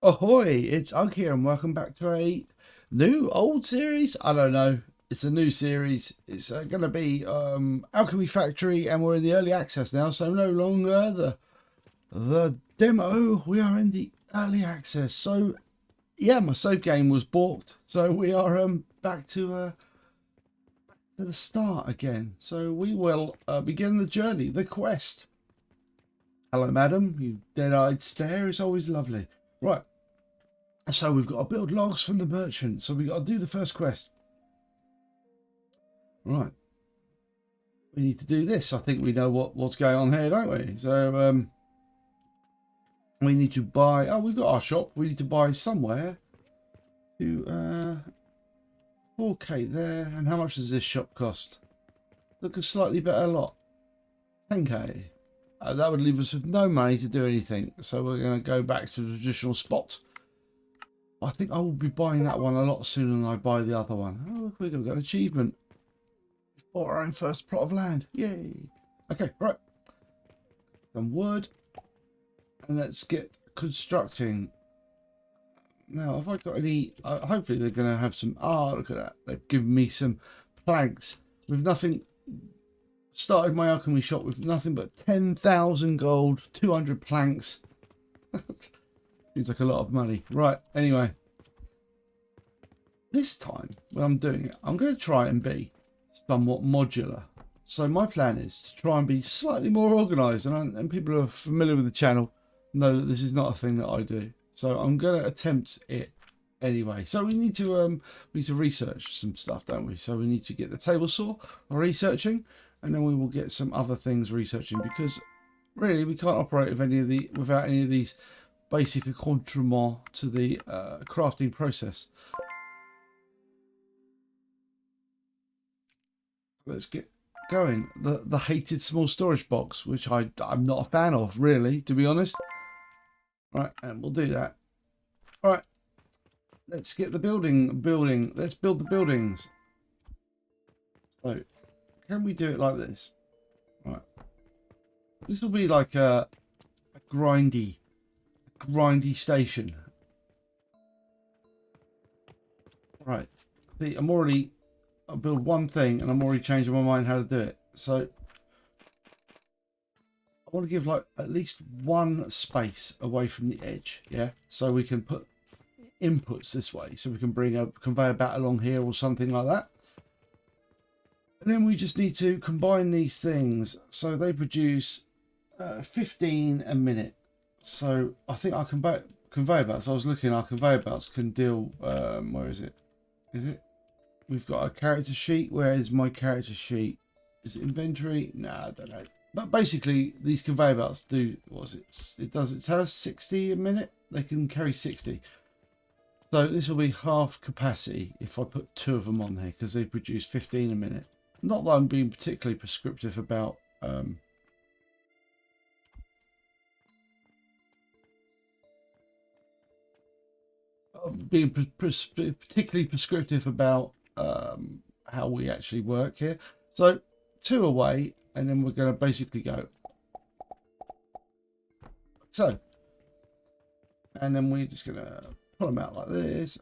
Ahoy, it's Ugg here and welcome back to a old series. I don't know. It's a new series. It's going to be Alchemy Factory and we're in the early access now. So no longer the demo. We are in the early access. So yeah, my save game was balked. So we are back to the start again. So we will begin the journey, the quest. Hello, madam. You dead-eyed stare. It's always lovely. Right. So we've got to build logs from the merchant. So we've got to do the first quest. Right. We need to do this. I think we know what's going on here, don't we? So we need to buy... Oh, we've got our shop. We need to buy somewhere to 4k there. And how much does this shop cost? Look, a slightly better lot. 10k. That would leave us with no money to do anything. So we're going to go back to the traditional spot. I think I will be buying that one a lot sooner than I buy the other one. Oh, look, we've got an achievement. We've bought our own first plot of land. Yay. Okay, right. Some wood. And let's get constructing. Now, have I got any... hopefully they're going to have some... Oh, look at that. They've given me some planks. With nothing... Started my alchemy shop with nothing but 10,000 gold, 200 planks. Seems like a lot of money. Right, anyway. This time, when I'm doing it, I'm going to try and be somewhat modular. So my plan is to try and be slightly more organised. And people who are familiar with the channel know that this is not a thing that I do. So I'm going to attempt it anyway. So we need to research some stuff, don't we? So we need to get the table saw researching. And then we will get some other things researching. Because really, we can't operate with without any of these basic accoutrements to the crafting process. Let's get going. The hated small storage box, which I'm not a fan of, really, to be honest. Right, and we'll do that. All right, let's get the building. Let's build the buildings. So, can we do it like this? Right, this will be like a grindy station. Right. See, I'll build one thing and I'm already changing my mind how to do it. So I want to give like at least one space away from the edge. Yeah. So we can put inputs this way. So we can bring a conveyor belt along here or something like that. And then we just need to combine these things. So they produce 15 a minute. So I think our conveyor belts, I was looking, our conveyor belts can deal, where is it? We've got a character sheet. Where is my character sheet? Is it inventory? No, I don't know. But basically, these conveyor belts do, what is it? Does it tell us 60 a minute? They can carry 60. So this will be half capacity if I put 2 of them on here because they produce 15 a minute. Not that I'm being particularly prescriptive about being particularly prescriptive about how we actually work here. So 2 away, and then we're going to basically go. So, and then we're just going to pull them out like this.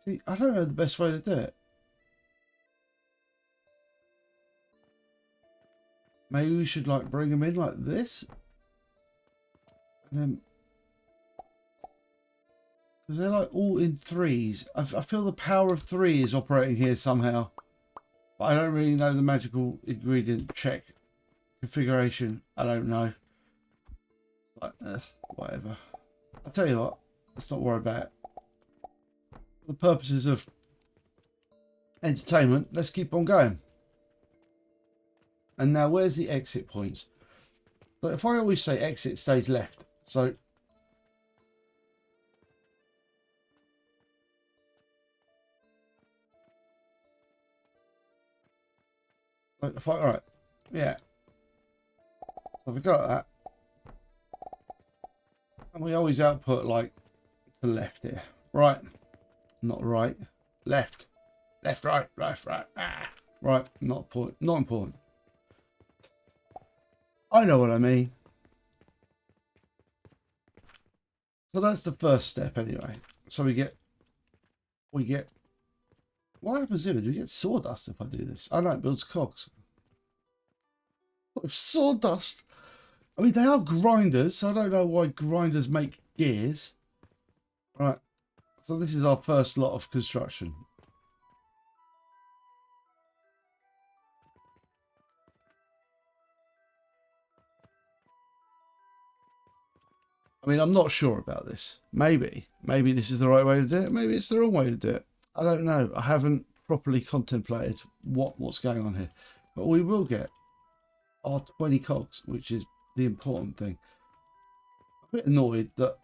See, I don't know the best way to do it. Maybe we should like bring them in like this. And then, because they're like all in 3s. I feel the power of 3 is operating here somehow. But I don't really know the magical ingredient check configuration. I don't know. Like this, whatever. I'll tell you what, let's not worry about it. For the purposes of entertainment, let's keep on going. And now where's the exit points? So if I always say exit stage left, so if I, all right, yeah. So if we got that, and we always output like to the left here, right? Not right, left, left, right, left, right, right. Not important. Not important. I know what I mean. So that's the first step anyway. So we get, what happens here? Do we get sawdust if I do this? Oh no, it builds cogs. With sawdust. I mean, they are grinders, so I don't know why grinders make gears. Right. So this is our first lot of construction. I mean, I'm not sure about this. Maybe this is the right way to do it. Maybe it's the wrong way to do it. I don't know. I haven't properly contemplated what's going on here. But we will get our 20 cogs, which is the important thing. I'm a bit annoyed that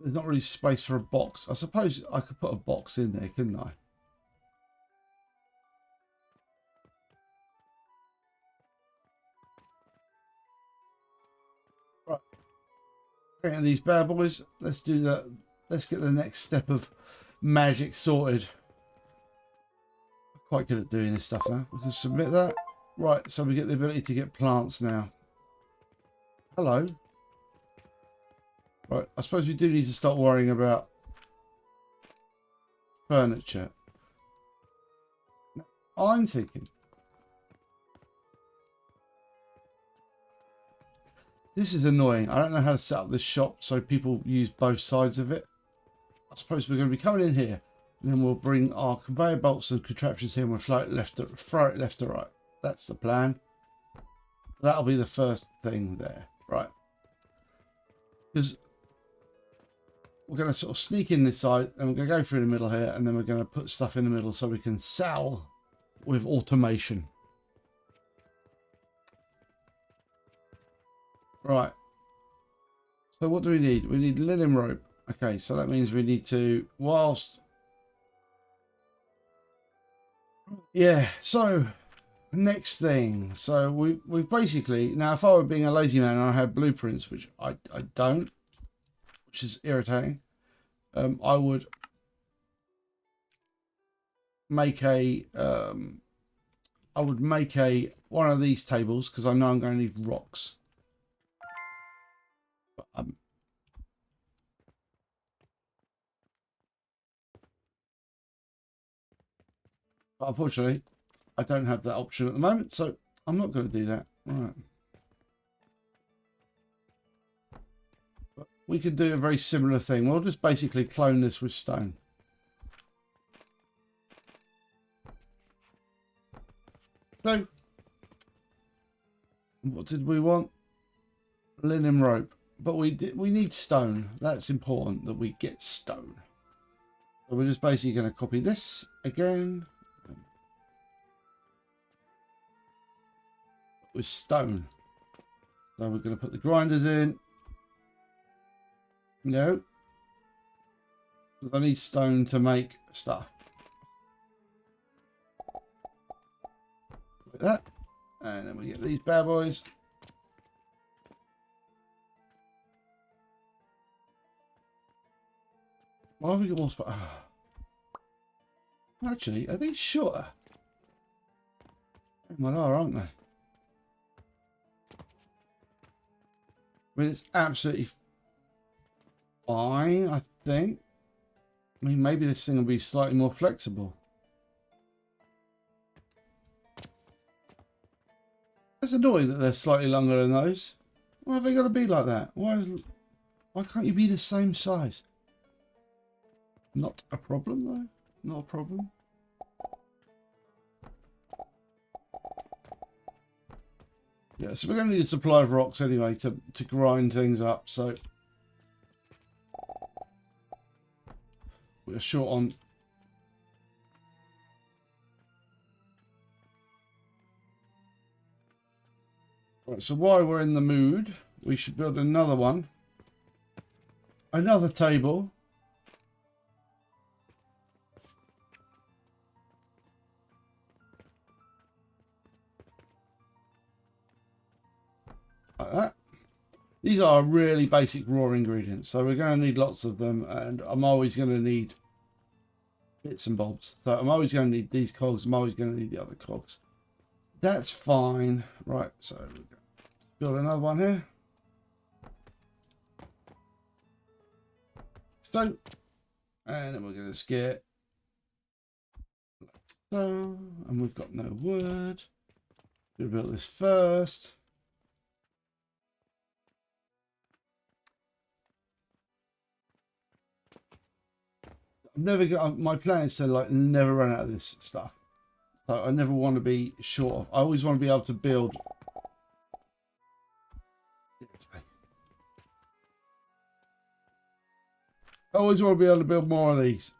there's not really space for a box. I suppose I could put a box in there, couldn't I? Right. And these bad boys, let's do that. Let's get the next step of magic sorted. I'm quite good at doing this stuff now. We can submit that. Right, so we get the ability to get plants now. Hello. Right, I suppose we do need to start worrying about furniture. I'm thinking this is annoying. I don't know how to set up this shop so people use both sides of it. I suppose we're going to be coming in here, and then we'll bring our conveyor belts and contraptions here and we'll throw it left to right. That's the plan. That'll be the first thing there. Right. Because we're going to sort of sneak in this side and we're going to go through the middle here, and then we're going to put stuff in the middle so we can sell with automation. Right. So what do we need? We need linen rope. Okay, so that means we need to, whilst... Yeah, so next thing. So we've basically, now if I were being a lazy man and I had blueprints, which I don't, which is irritating, I would make a, one of these tables, because I know I'm going to need rocks. But, unfortunately, I don't have that option at the moment, so I'm not going to do that. Right. But we could do a very similar thing. We'll just basically clone this with stone. So, what did we want? Linen rope. But we need stone. That's important that we get stone. So we're just basically going to copy this again. With stone. So we're going to put the grinders in. No. Because I need stone to make stuff. Like that. And then we get these bad boys. Why have we got more spot? Actually, are they shorter? Well, aren't they? I mean, it's absolutely fine, I think. I mean, maybe this thing will be slightly more flexible. It's annoying that they're slightly longer than those. Why have they got to be like that? Why can't you be the same size? Not a problem, though. Not a problem. Yeah, so we're going to need a supply of rocks anyway to grind things up. So we're short on. Right, so while we're in the mood, we should build another one. Another table. Like that. These are really basic raw ingredients, so we're going to need lots of them, and I'm always going to need bits and bobs. So I'm always going to need these cogs, I'm always going to need the other cogs. That's fine. Right, so we're going to build another one here. So, and then we're going to get so, and we've got no wood. We'll build this first. I've never got, my plan is to like never run out of this stuff. So I never want to be short of. I always want to be able to build. I always want to be able to build more of these.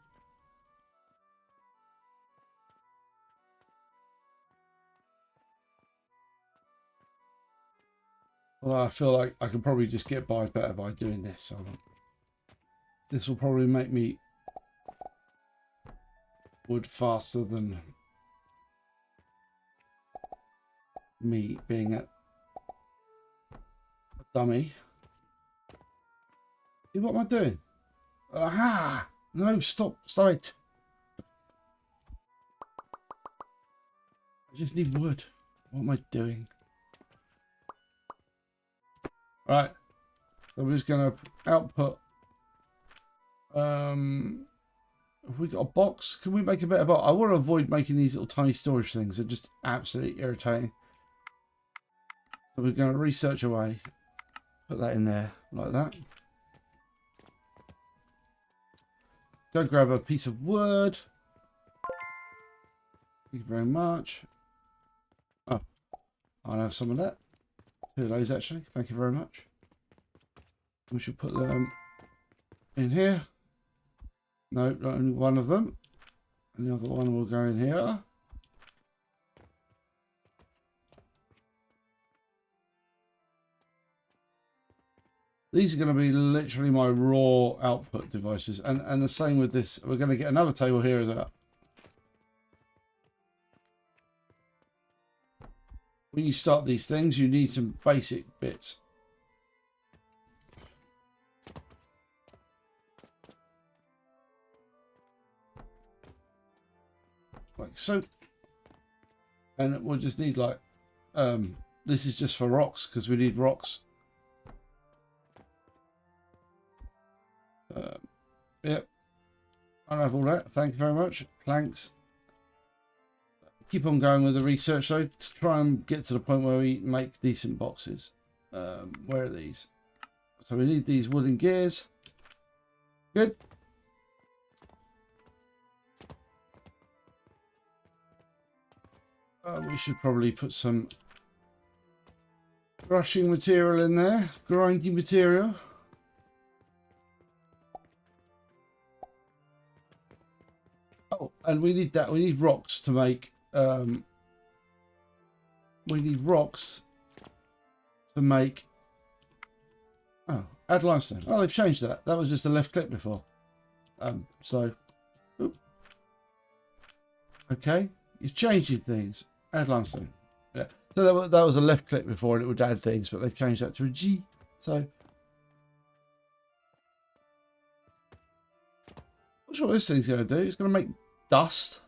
Although I feel like I can probably just get by better by doing this. So this will probably make me wood faster than me being a dummy. See, what am I doing? Aha! No, stop it. I just need wood. What am I doing? Right. So we're just going to output. Have we got a box? Can we make a better box? I want to avoid making these little tiny storage things. They're just absolutely irritating. So we're going to research away. Put that in there like that. Go grab a piece of wood. Thank you very much. Oh, I'll have some of that. 2 of those actually. Thank you very much. We should put them in here. No, not only one of them. And the other one will go in here. These are going to be literally my raw output devices. And the same with this. We're going to get another table here as well. When you start these things, you need some basic bits. Like so. And we'll just need like, this is just for rocks because we need rocks. Yep. I'll have all that. Thank you very much. Planks. Keep on going with the research though to try and get to the point where we make decent boxes. Where are these? So we need these wooden gears. Good. We should probably put some crushing material in there. Grinding material. Oh, and we need that. We need rocks to make. We need rocks to make. Oh, add limestone. Oh, they've changed that. That was just a left click before. So, oop. Okay, you're changing things. Add limestone. Yeah. So that was a left click before, and it would add things, but they've changed that to a G. So. Not sure what this thing's going to do. It's going to make dust.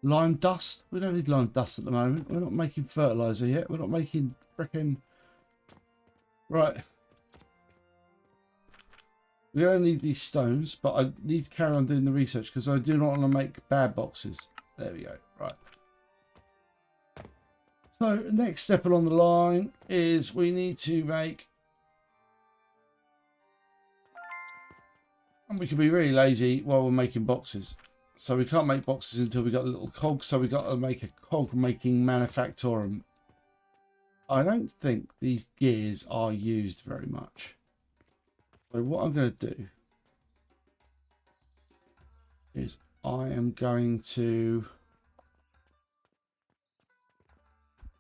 Lime dust. We don't need lime dust at the moment. We're not making fertilizer yet. We're not making frickin'... Right. We only need these stones, but I need to carry on doing the research because I do not want to make bad boxes. There we go. Right. So, next step along the line is we need to make... And we can be really lazy while we're making boxes. So we can't make boxes until we got a little cog. So we got to make a cog making manufactorum. I don't think these gears are used very much. So what I'm going to do is I am going to...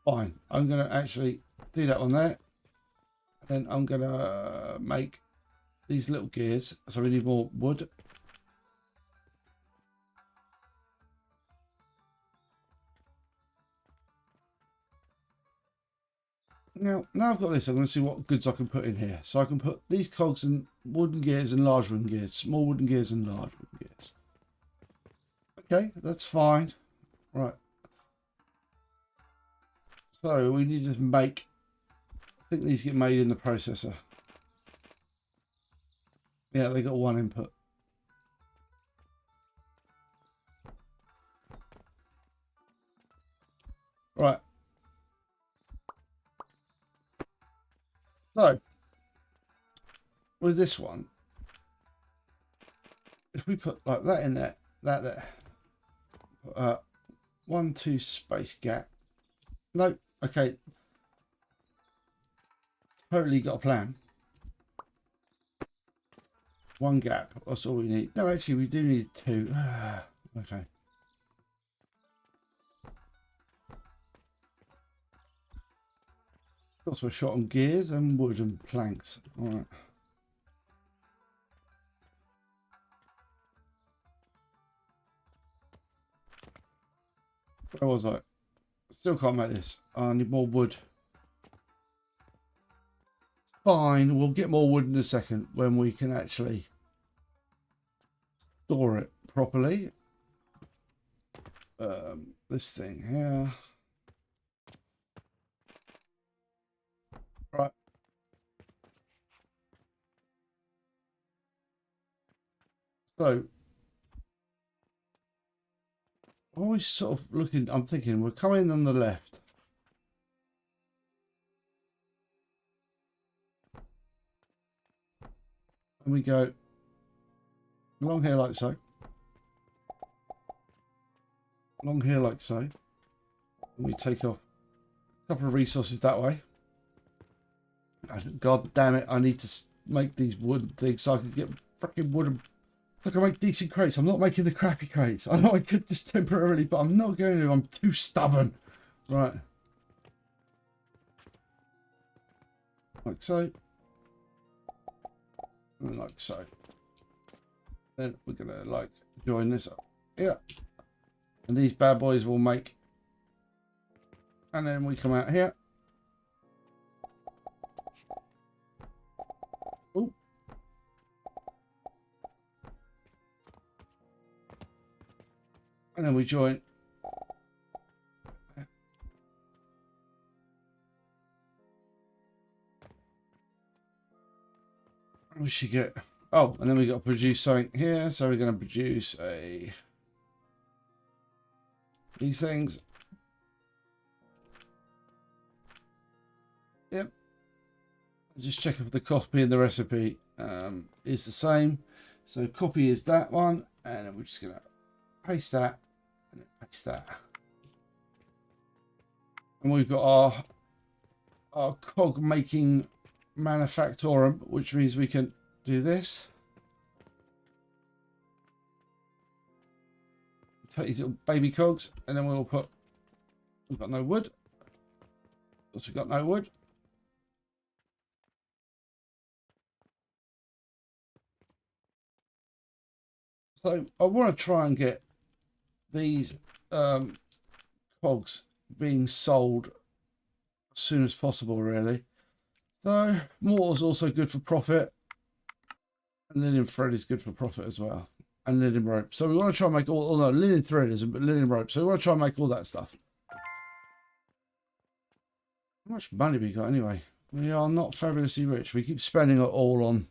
Fine. I'm going to actually do that one there. And I'm going to make these little gears. So we need more wood. Now I've got this, I'm going to see what goods I can put in here. So I can put these cogs and wooden gears and large wooden gears. Small wooden gears and large wooden gears. Okay, that's fine. Right. So we need to make, I think these get made in the processor. Yeah, they got one input. Right. So with this one, if we put like that in there, that there, 1, 2 space gap. No, okay. Totally got a plan. One gap, that's all we need. No, actually, we do need 2. Okay. Got some shot on gears and wood and planks. All right. Where was I? Still can't make this. I need more wood. It's fine. We'll get more wood in a second when we can actually store it properly. This thing here. Right. So, always sort of looking, I'm thinking we're coming on the left. And we go along here like so. Along here like so. And we take off a couple of resources that way. God damn it, I need to make these wood things so I can get freaking wood and I can make decent crates. I'm not making the crappy crates. I know I could just temporarily, but I'm not going to. I'm too stubborn. Right. Like so. And like so. Then we're going to like join this up. Yeah. And these bad boys will make. And then we come out here. Ooh. And then we join. We should get. Oh, and then we got to produce something here. So we're going to produce these things. Yep. Just check if the copy in the recipe is the same. So copy is that one, and then we're just going to paste that and then paste that. And we've got our cog making manufactorum, which means we can do this. Take these little baby cogs, and then we'll put. We've got no wood. Also, got no wood. So I want to try and get these cogs being sold as soon as possible, really. So mortar is also good for profit, and linen thread is good for profit as well, and linen rope. So we want to try and make all. Oh no, linen thread isn't, but linen rope. So we want to try and make all that stuff. How much money we got anyway? We are not fabulously rich. We keep spending it all on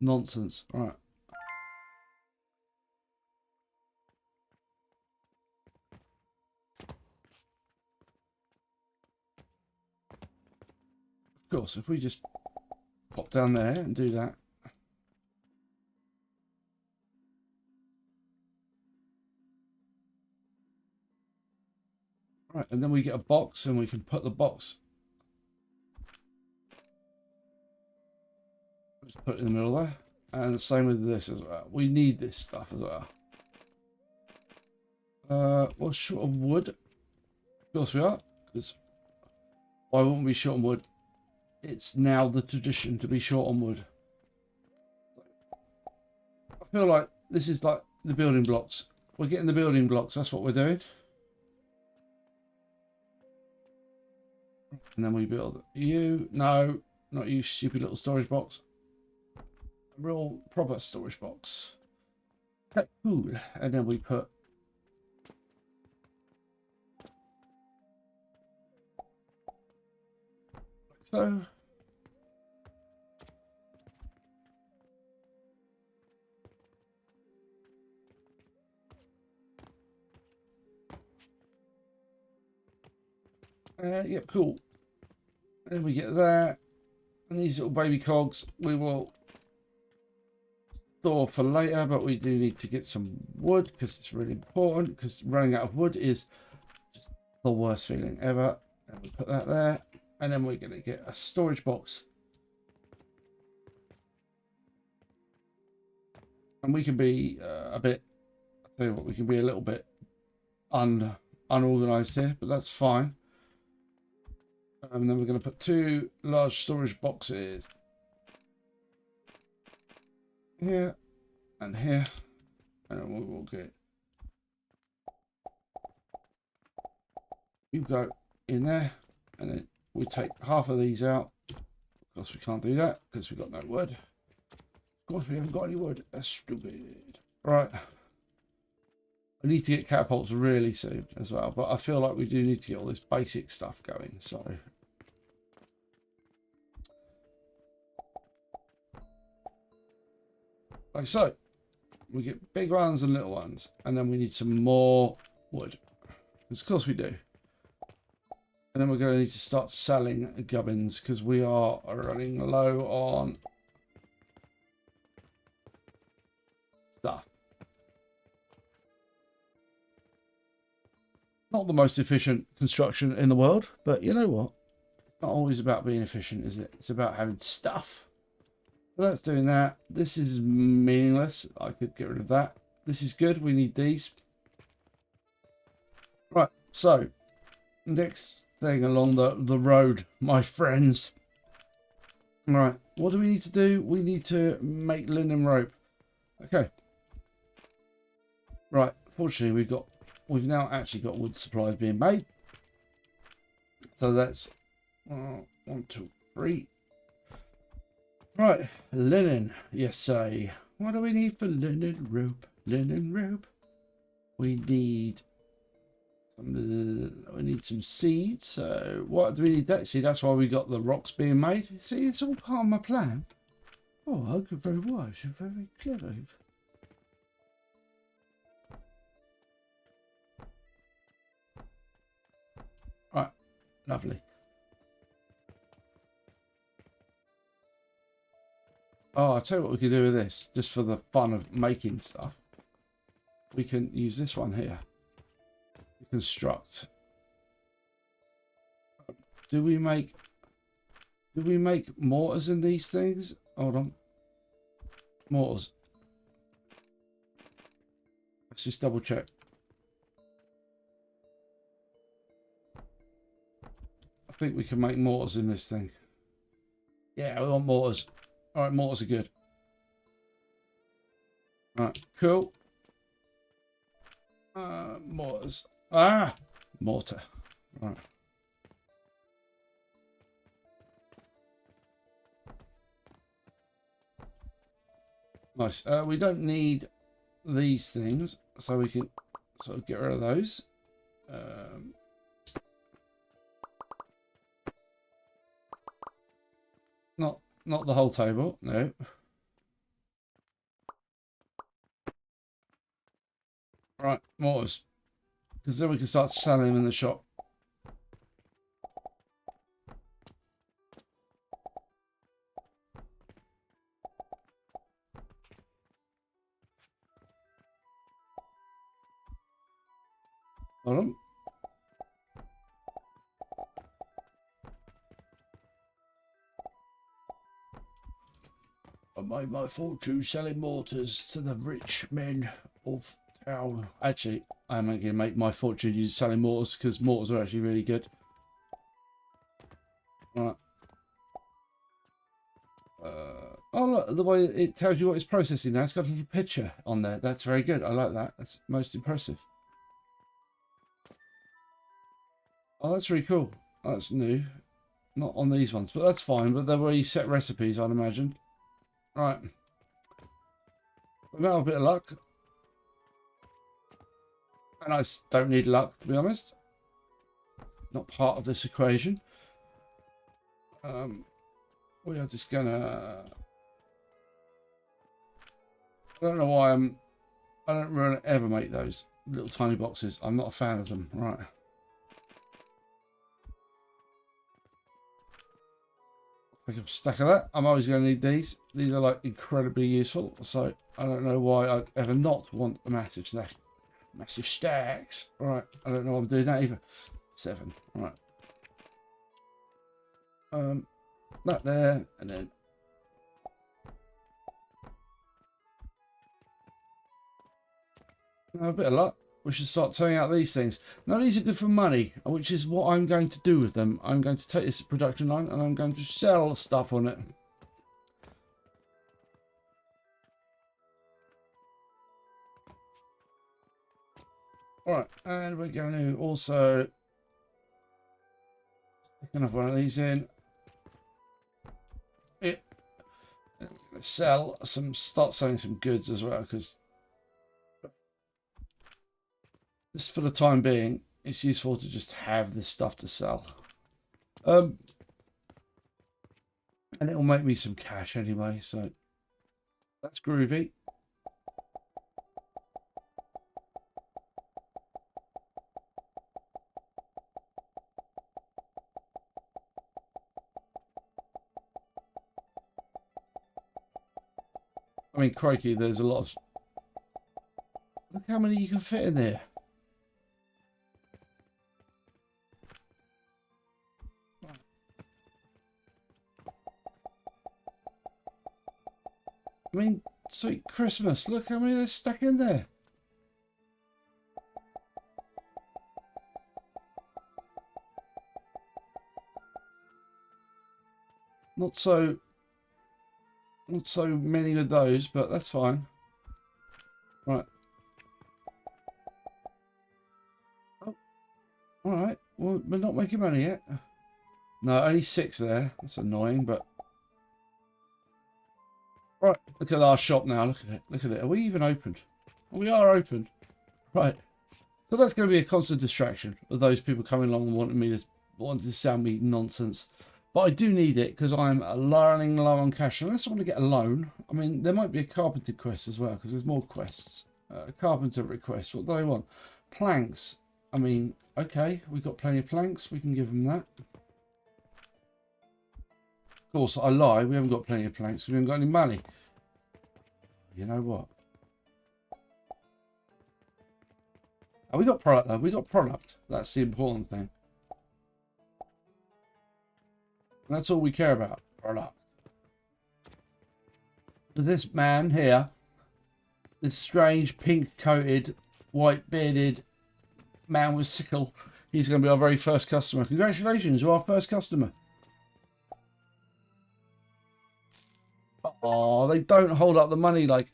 nonsense. All right. Of course, if we just pop down there and do that. Right, and then we get a box and we can put the box. Just put it in the middle there. And the same with this as well. We need this stuff as well. We're short of wood. Of course we are. Because why wouldn't we be short on wood? It's now the tradition to be short on wood. I feel like this is like the building blocks. We're getting the building blocks. That's what we're doing. And then we build you. No, not you, stupid little storage box. A real proper storage box. Okay, cool. And then we put so. Yep, cool. And we get that. And these little baby cogs we will store for later, but we do need to get some wood because it's really important, because running out of wood is just the worst feeling ever. And we put that there, and then we're going to get a storage box. And we can be a bit, I'll tell you what, we can be a little bit unorganized here, but that's fine. And then we're going to put 2 large storage boxes here and here, and then we will get, you go in there, and then we take half of these out. Of course we can't do that because we've got no wood. Of course we haven't got any wood. That's stupid. Right, I need to get catapults really soon as well, but I feel like we do need to get all this basic stuff going. So like so, we get big ones and little ones, and then we need some more wood, because of course we do. And then we're going to need to start selling gubbins because we are running low on stuff. Not the most efficient construction in the world, but you know what? It's not always about being efficient, is it? It's about having stuff. So that's doing that. This is meaningless. I could get rid of that. This is good. We need these. Right, so next thing along the road, my friends. Right, what do we need to do? We need to make linen rope. Okay. Right, fortunately we've now actually got wood supplies being made. So that's 1, 2, 3. Right, linen. Yes, say. What do we need for linen rope? Linen rope. We need some seeds. So what do we need? That see, that's why we got the rocks being made. See, it's all part of my plan. Oh, I'm very wise and very clever. Right, lovely. Oh, I'll tell you what we can do with this, just for the fun of making stuff. We can use this one here. Construct. Do we make mortars in these things? Hold on. Mortars. Let's just double check. I think we can make mortars in this thing. Yeah, we want mortars. All right, mortars are good. All right, cool. Mortars. Mortar. All right. Nice. We don't need these things, so we can sort of get rid of those. Not the whole table, no. Right, mortars. Because then we can start selling them in the shop. Hold on. I made my fortune selling mortars to the rich men of town. Actually, I'm going to make my fortune selling mortars because mortars are actually really good. Right. Oh look, the way it tells you what it's processing now, it's got a little picture on there. That's very good. I like that. That's most impressive. Oh, that's really cool. That's new. Not on these ones, but that's fine. But they're where you set recipes, I'd imagine. Right. Now a bit of luck. And I don't need luck, to be honest. Not part of this equation. We are just gonna. I don't know why I don't really ever make those little tiny boxes. I'm not a fan of them. Right. Pick up a stack of that. I'm always going to need these. These are like incredibly useful. So I don't know why I'd ever not want a massive stack. Massive stacks. All right. I don't know why I'm doing that either. 7. All right. That there, and then a bit of luck. We should start turning out these things. Now these are good for money, which is what I'm going to do with them. I'm going to take this production line and I'm going to sell stuff on it. Alright, and we're going to also stick another one of these in. It sell some, start selling some goods as well, because just for the time being, it's useful to just have this stuff to sell. And it'll make me some cash anyway, so that's groovy. I mean, crikey, there's a lot of... Look how many you can fit in there. I mean, sweet Christmas. Look how many they're stuck in there. Not so many of those, but that's fine. Right. Oh, all right. Well, we're not making money yet. No, only 6 there. That's annoying, but... Right, look at our shop now. Look at it. Look at it. Are we even opened? We are open. Right. So that's going to be a constant distraction of those people coming along and wanting to sell me nonsense. But I do need it because I'm running low on cash. Unless I want to get a loan. I mean, there might be a carpenter quest as well because there's more quests. A carpenter request. What do they want? Planks. I mean, okay, we've got plenty of planks. We can give them that. Of course, I lie. We haven't got plenty of planks. We haven't got any money. You know what? Oh, we got product though. We got product. That's the important thing. And that's all we care about. Product. This man here, this strange pink-coated, white-bearded man with sickle, he's going to be our very first customer. Congratulations, you're our first customer. Oh, they don't hold up the money like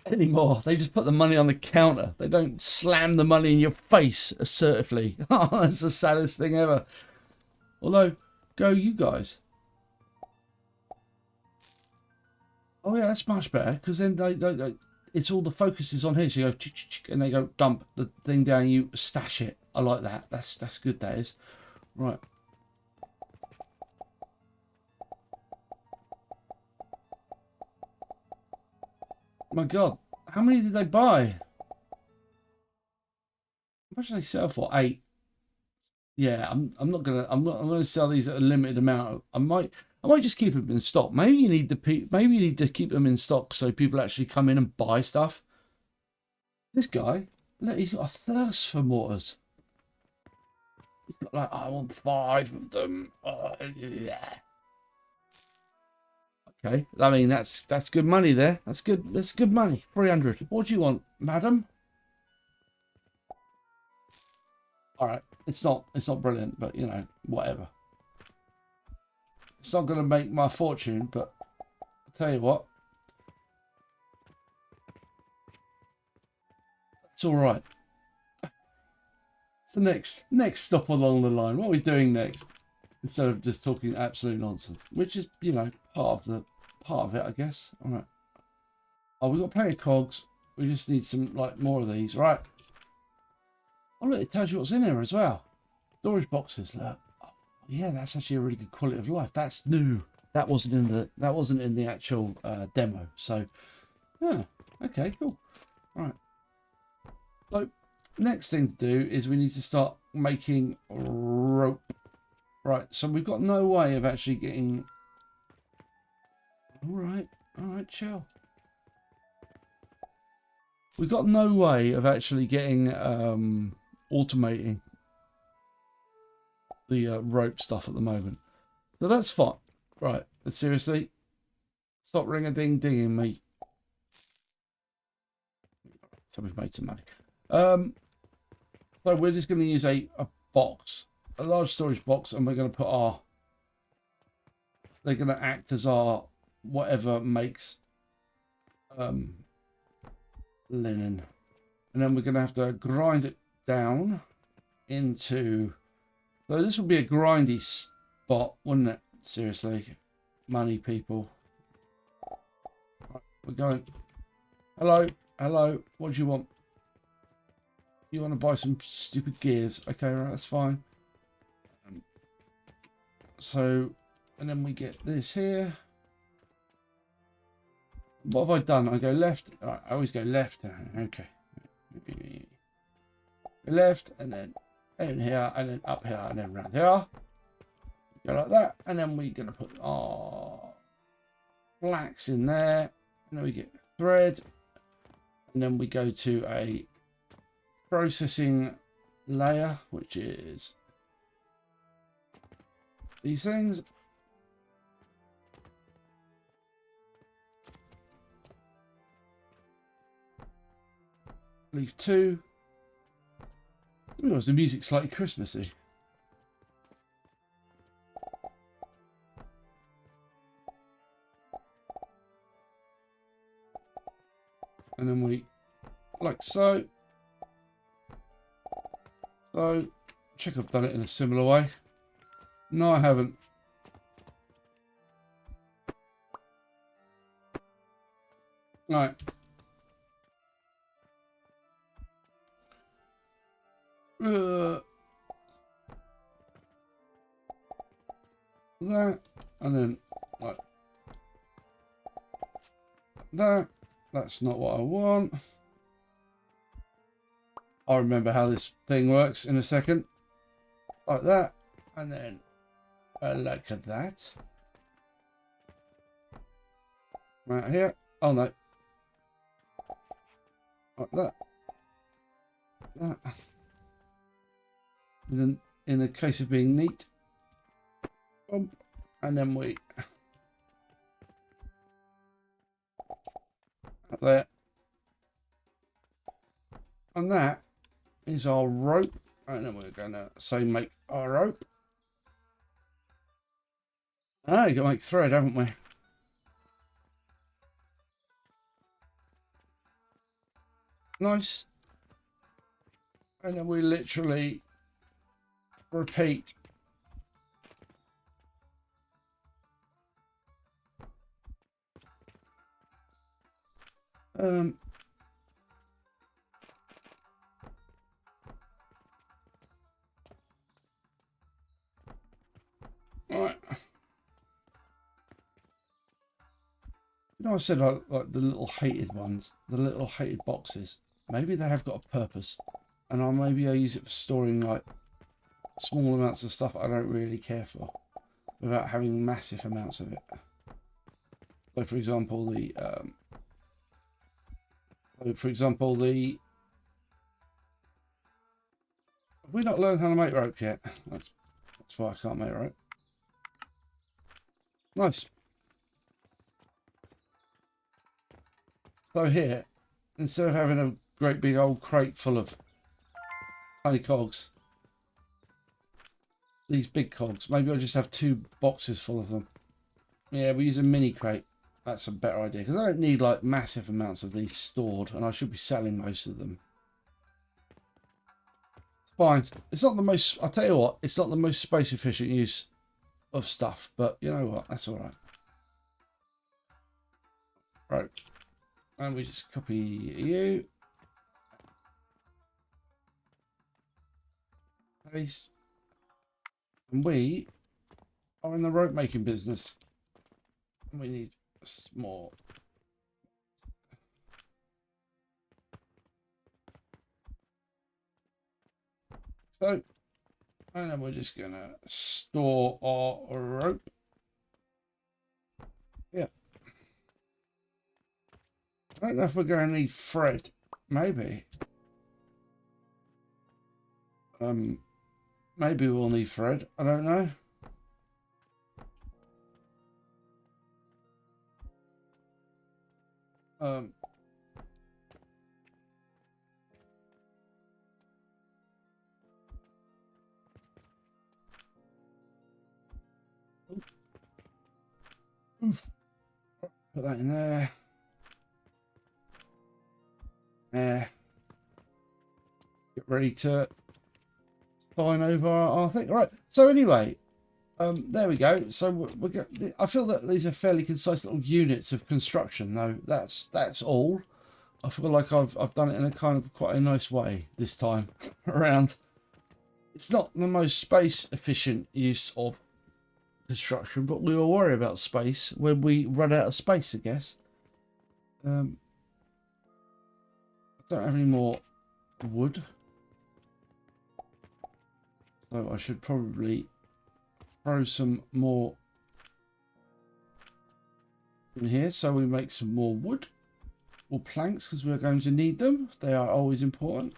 anymore. They just put the money on the counter. They don't slam the money in your face assertively. Oh, that's the saddest thing ever. Although, go you guys. Oh yeah, that's much better because then they it's all the focus is on here. So you go and they go dump the thing down. You stash it. I like that. That's good. That is right. My God, how many did they buy? How much did they sell for? 8. Yeah, I'm gonna sell these at a limited amount. I might just keep them in stock. Maybe you need to keep them in stock so people actually come in and buy stuff. This guy, look, he's got a thirst for mortars. He's got like, I want 5 of them. Yeah. Okay, I mean that's good money there. That's good money. 300. What do you want, madam? All right, it's not brilliant, but you know, whatever. It's not going to make my fortune, but I'll tell you what, it's all right. It's the next stop along the line. What are we doing next? Instead of just talking absolute nonsense, which is, you know, part of it, I guess. All right. Oh, we've got plenty of cogs. We just need some like more of these, right? Oh look, it tells you what's in here as well. Storage boxes. Look. Oh, yeah, that's actually a really good quality of life. That's new. That wasn't in the actual demo. So, yeah. Okay, cool. All right. So, next thing to do is we need to start making rope. Right. So we've got no way of actually getting. All right, chill. We've got no way of actually getting automating the rope stuff at the moment. So that's fine. Right, but seriously, stop ring-a-ding-dinging me. So we've made some money. So we're just going to use a box, a large storage box, and we're going to put our... They're going to act as our whatever makes linen. And then we're going to have to grind it down into... So this would be a grindy spot, wouldn't it? Seriously. Money, people. Right, we're going... Hello? Hello? What do you want? You want to buy some stupid gears? Okay, right, that's fine. So, and then we get this here. What have I done? I go left. Right, I always go left. Okay. Left, and then in here, and then up here, and then round here. Go like that, and then we're going to put our flax in there. And then we get thread, and then we go to a processing layer, which is these things. Leave 2. Oh, is the music slightly Christmassy? And then we, like so. So, check I've done it in a similar way. No, I haven't. Right. That, and then like that. That's not what I want. I'll remember how this thing works in a second. Like that, and then like that. Right here. Oh no. Like that. That. And then in the case of being neat. And then we up there. And that is our rope. And then we're gonna say make our rope. Ah, you gotta make thread, haven't we? Nice. And then we literally repeat. Right. You know, I said like the little hated ones, the little hated boxes. Maybe they have got a purpose, and maybe I use it for storing like small amounts of stuff I don't really care for, without having massive amounts of it. So, for example, the have we not learned how to make rope yet? That's why I can't make rope. Nice. So here, instead of having a great big old crate full of tiny cogs, these big cogs, maybe I'll just have 2 boxes full of them. Yeah, we use a mini crate. That's a better idea, because I don't need like massive amounts of these stored, and I should be selling most of them. It's fine. It's not the most, I'll tell you what, it's not the most space efficient use of stuff, but you know what, that's all right. Right. And we just copy you. Paste. And we are in the rope making business. We need more. So, and then we're just going to store our rope. Yeah. I don't know if we're going to need thread. Maybe. Maybe we'll need thread. I don't know. Oof. Put that in there. There. Get ready to sign over our thing. Right. So anyway, there we go. So we're I feel that these are fairly concise little units of construction, though. That's all. I feel like I've done it in a kind of quite a nice way this time around. It's not the most space efficient use of construction, but we will worry about space when we run out of space, I guess. I don't have any more wood, so I should probably throw some more in here so we make some more wood or planks, because we're going to need them. They are always important.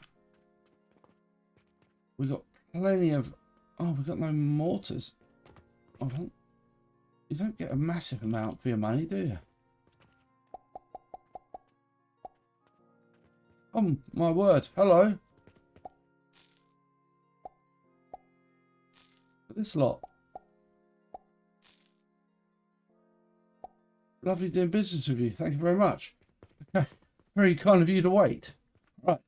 We've got plenty of... Oh, we've got no mortars. You don't get a massive amount for your money, do you? Oh, my word. Hello. This lot. Lovely doing business with you. Thank you very much. Okay. Very kind of you to wait. Right.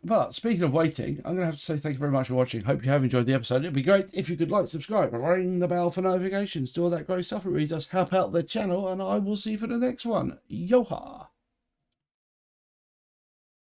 But speaking of waiting, I'm going to have to say thank you very much for watching. Hope you have enjoyed the episode. It'd be great if you could like, subscribe, and ring the bell for notifications. Do all that great stuff. It really does help out the channel, and I will see you for the next one. Yoha!